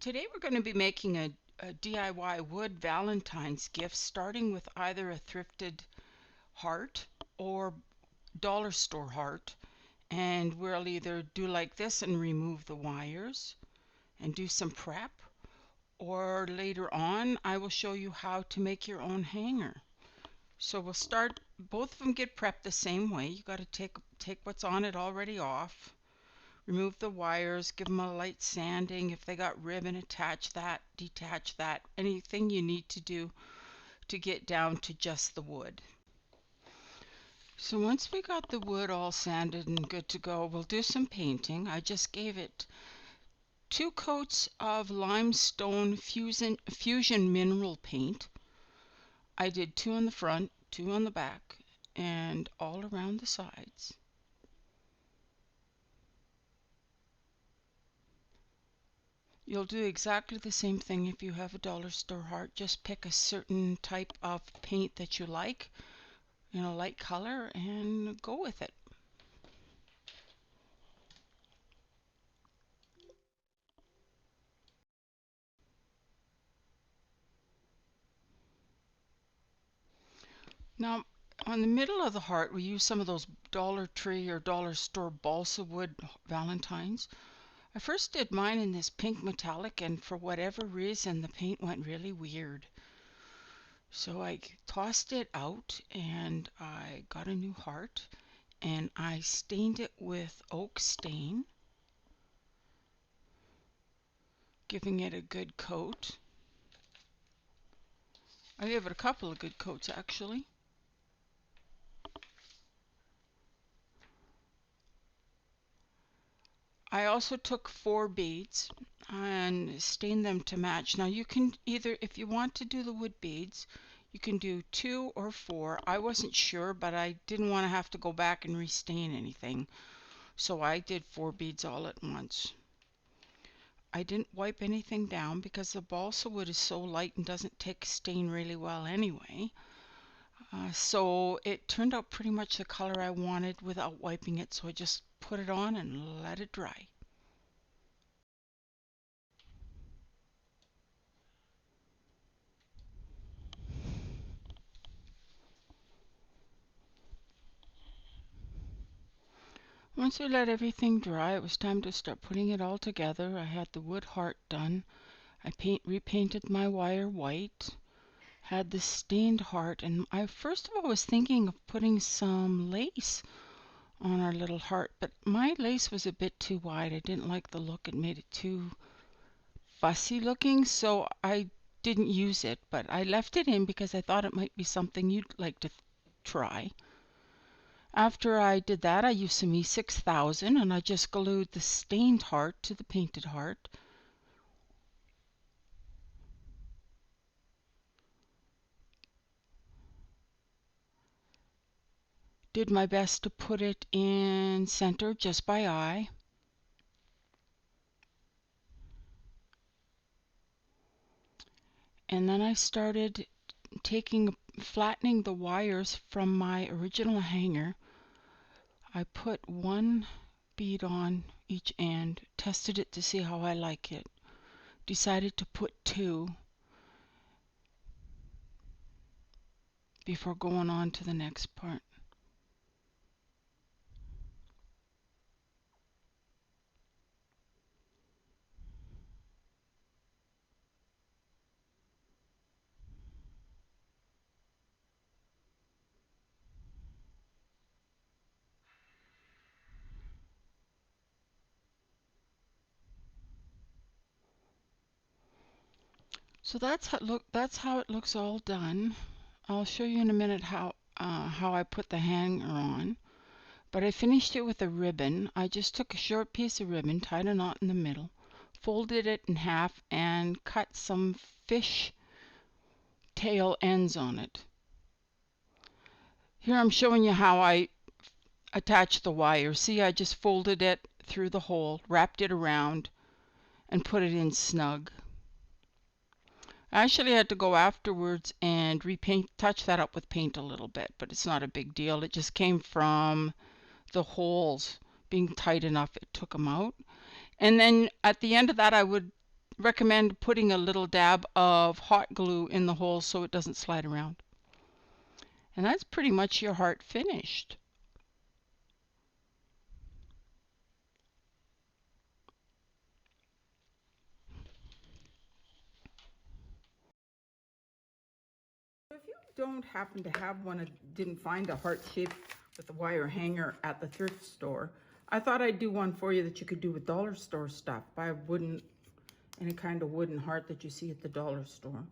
Today we're going to be making a DIY wood Valentine's gift, starting with either a thrifted heart or dollar store heart. And we'll either do like this and remove the wires and do some prep, or later on I will show you how to make your own hanger. So we'll start, both of them get prepped the same way. You got to take what's on it already off. Remove the wires, give them a light sanding. If they got ribbon, attach that, detach that. Anything you need to do to get down to just the wood. So once we got the wood all sanded and good to go, we'll do some painting. I just gave it 2 coats of limestone fusion mineral paint. I did 2 on the front, 2 on the back, and all around the sides. You'll do exactly the same thing if you have a dollar store heart. Just pick a certain type of paint that you like, light color, and go with it. Now, on the middle of the heart, we use some of those Dollar Tree or dollar store balsa wood Valentines. I first did mine in this pink metallic, and for whatever reason, the paint went really weird. So I tossed it out and I got a new heart, and I stained it with oak stain, giving it a good coat. I gave it a couple of good coats actually. I also took 4 beads and stained them to match. Now you can either, if you want to do the wood beads, you can do 2 or 4. I wasn't sure, but I didn't want to have to go back and restain anything, so I did 4 beads all at once. I didn't wipe anything down because the balsa wood is so light and doesn't take stain really well anyway. So it turned out pretty much the color I wanted without wiping it, so I just put it on and let it dry. Once we let everything dry, it was time to start putting it all together. I had the wood heart done. I repainted my wire white, had the stained heart, and I first of all was thinking of putting some lace on our little heart, but my lace was a bit too wide. I didn't like the look. It made it too fussy looking, so I didn't use it, but I left it in because I thought it might be something you'd like to try. After I did that, I used some E6000 and I just glued the stained heart to the painted heart. Did my best to put it in center just by eye. And then I started flattening the wires from my original hanger. I put 1 bead on each end, tested it to see how I like it, decided to put 2 before going on to the next part. So that's how it looks all done. I'll show you in a minute how I put the hanger on. But I finished it with a ribbon. I just took a short piece of ribbon, tied a knot in the middle, folded it in half, and cut some fish tail ends on it. Here I'm showing you how I attach the wire. See, I just folded it through the hole, wrapped it around, and put it in snug. I actually had to go afterwards and touch that up with paint a little bit, but it's not a big deal. It just came from the holes being tight enough, it took them out. And then at the end of that, I would recommend putting a little dab of hot glue in the hole so it doesn't slide around. And that's pretty much your heart finished. If you don't happen to have one, didn't find a heart shape with a wire hanger at the thrift store, I thought I'd do one for you that you could do with dollar store stuff. Buy a wooden, any kind of wooden heart that you see at the dollar store.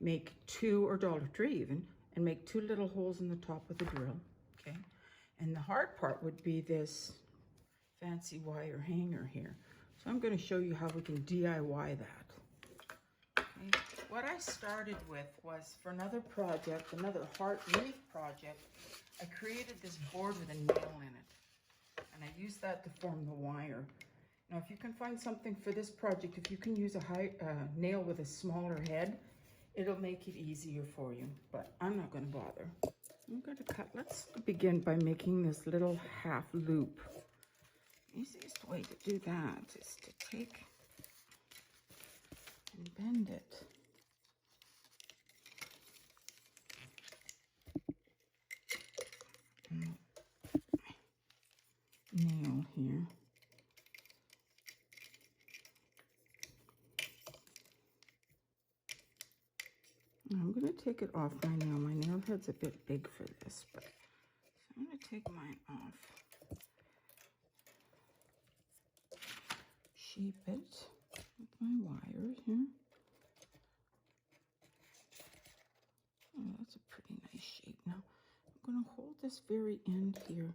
Make two, or Dollar Tree even, and make two little holes in the top with a drill, okay? And the hard part would be this fancy wire hanger here. So I'm going to show you how we can DIY that. Okay. What I started with was, for another project, another heart wreath project, I created this board with a nail in it. And I used that to form the wire. Now, if you can find something for this project, if you can use a nail with a smaller head, it'll make it easier for you, but I'm not going to bother. I'm going to cut. Let's begin by making this little half loop. The easiest way to do that is to take and bend it. Nail here. I'm going to take it off my nail. My nail head's a bit big for this, but so I'm going to take mine off. Shape it with my wire here. Oh, that's a pretty nice shape. Now, I'm going to hold this very end here and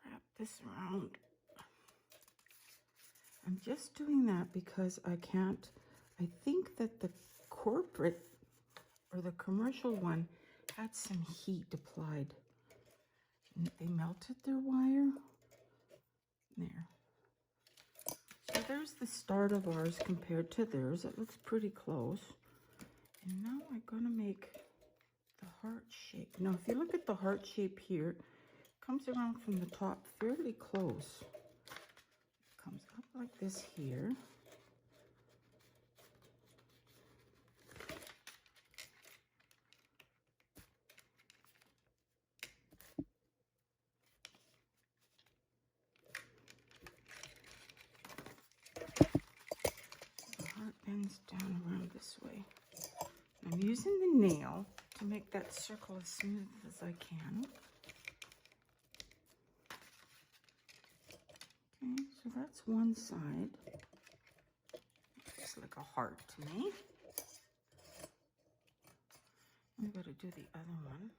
wrap this around. I'm just doing that because I think that the corporate or the commercial one had some heat applied. And they melted their wire. There. So there's the start of ours compared to theirs. It looks pretty close. And now I'm going to make the heart shape. Now, if you look at the heart shape here, it comes around from the top fairly close. It comes up like this here. Bends down around this way. I'm using the nail to make that circle as smooth as I can. Okay, so that's one side. Looks like a heart to me. I've got to do the other one.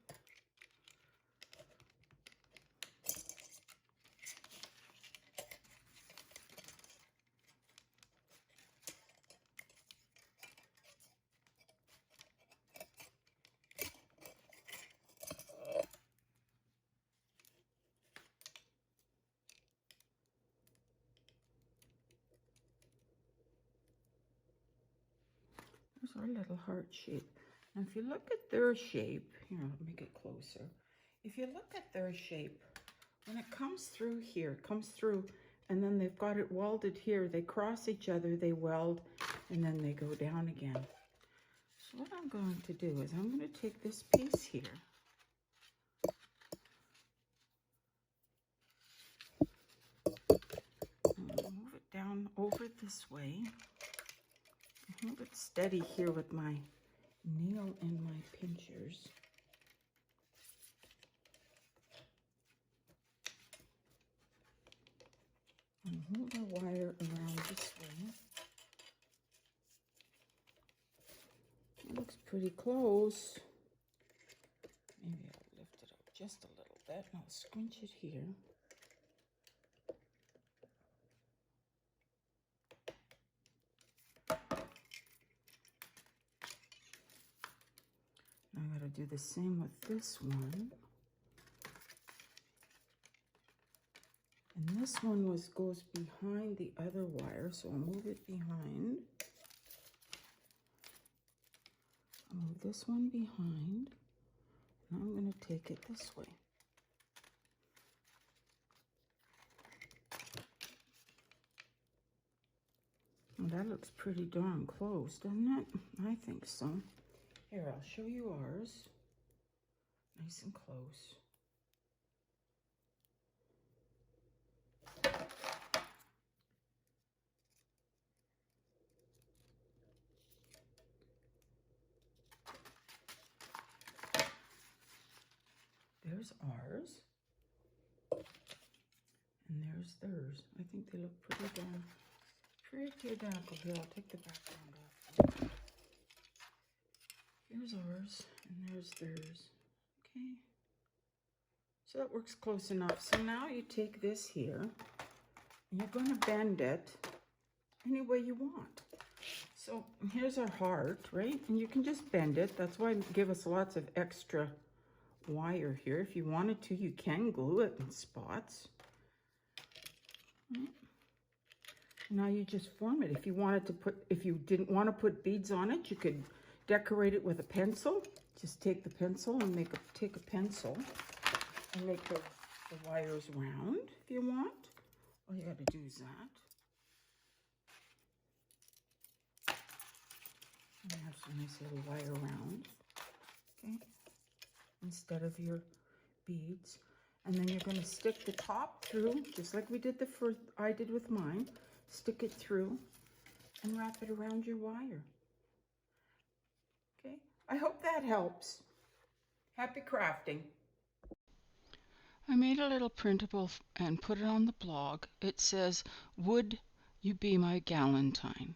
There's our little heart shape. Now, if you look at their shape, here, let me get closer. If you look at their shape, when it comes through here, it comes through, and then they've got it welded here. They cross each other, they weld, and then they go down again. So what I'm going to do is I'm going to take this piece here. And move it down over this way. Hold it steady here with my nail and my pinchers. And hold the wire around this way. It looks pretty close. Maybe I'll lift it up just a little bit and I'll scrunch it here. Now I gotta do the same with this one. And this one goes behind the other wire, so I'll move it behind. I'll move this one behind. Now I'm going to take it this way. I'll That looks pretty darn close, doesn't it? I think so. Here, I'll show you ours. Nice and close. There's ours. And there's theirs. I think they look pretty identical. Here, I'll take the background off. Here's ours, and there's theirs. Okay. So that works close enough. So now you take this here, and you're going to bend it any way you want. So here's our heart, right? And you can just bend it. That's why I give us lots of extra wire here. If you wanted to, you can glue it in spots. Now you just form it. If you didn't want to put beads on it, you could decorate it with a pencil. Just take the pencil and take a pencil and make the wires round if you want. All you got to do is that. And have some nice little wire round, okay, instead of your beads. And then you're going to stick the top through, just like I did with mine. Stick it through and wrap it around your wire. Okay, I hope that helps. Happy crafting. I made a little printable and put it on the blog. It says, "Would you be my Valentine?"